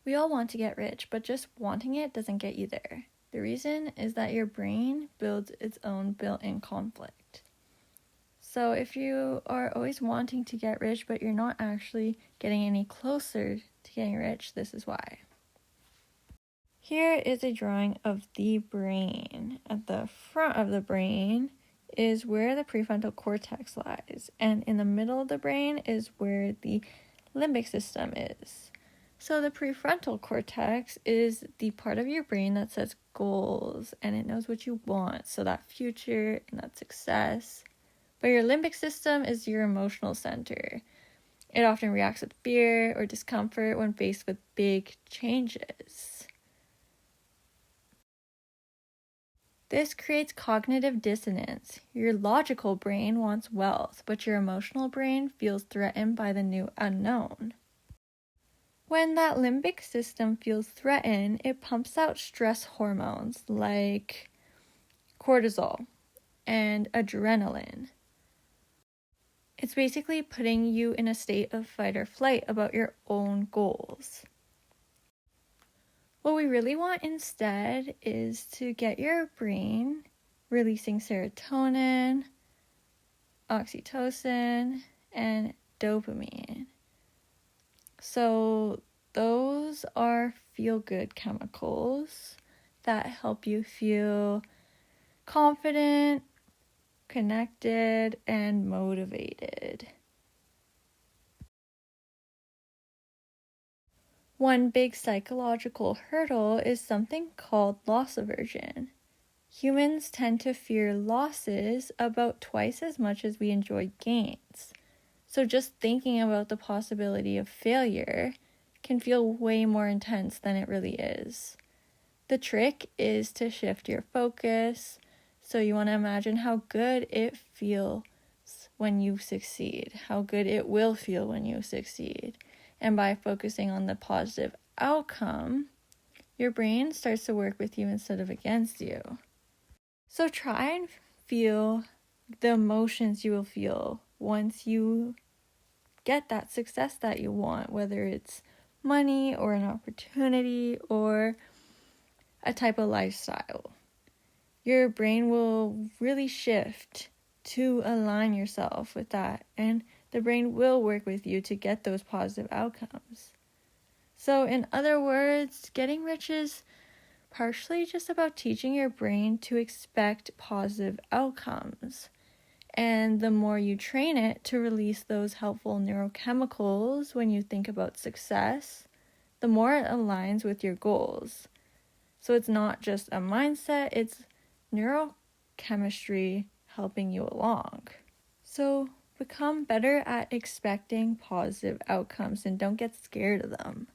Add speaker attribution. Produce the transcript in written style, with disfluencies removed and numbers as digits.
Speaker 1: We all want to get rich, but just wanting it doesn't get you there. The reason is that your brain builds its own built-in conflict. So if you are always wanting to get rich, but you're not actually getting any closer to getting rich, this is why. Here is a drawing of the brain. At the front of the brain is where the prefrontal cortex lies, and in the middle of the brain is where the limbic system is. So the prefrontal cortex is the part of your brain that sets goals and it knows what you want, so that future and that success. But your limbic system is your emotional center. It often reacts with fear or discomfort when faced with big changes. This creates cognitive dissonance. Your logical brain wants wealth, but your emotional brain feels threatened by the new unknown. When that limbic system feels threatened, it pumps out stress hormones like cortisol and adrenaline. It's basically putting you in a state of fight or flight about your own goals. What we really want instead is to get your brain releasing serotonin, oxytocin, and dopamine. So those are feel-good chemicals that help you feel confident, connected, and motivated. One big psychological hurdle is something called loss aversion. Humans tend to fear losses about twice as much as we enjoy gains. So just thinking about the possibility of failure can feel way more intense than it really is. The trick is to shift your focus. So you want to imagine how good it feels when you succeed, how good it will feel when you succeed. And by focusing on the positive outcome, your brain starts to work with you instead of against you. So try and feel the emotions you will feel once you get that success that you want, whether it's money or an opportunity or a type of lifestyle. Your brain will really shift to align yourself with that, and the brain will work with you to get those positive outcomes. So in other words, getting rich is partially just about teaching your brain to expect positive outcomes. And the more you train it to release those helpful neurochemicals when you think about success, the more it aligns with your goals. So it's not just a mindset, it's neurochemistry helping you along. So become better at expecting positive outcomes and don't get scared of them.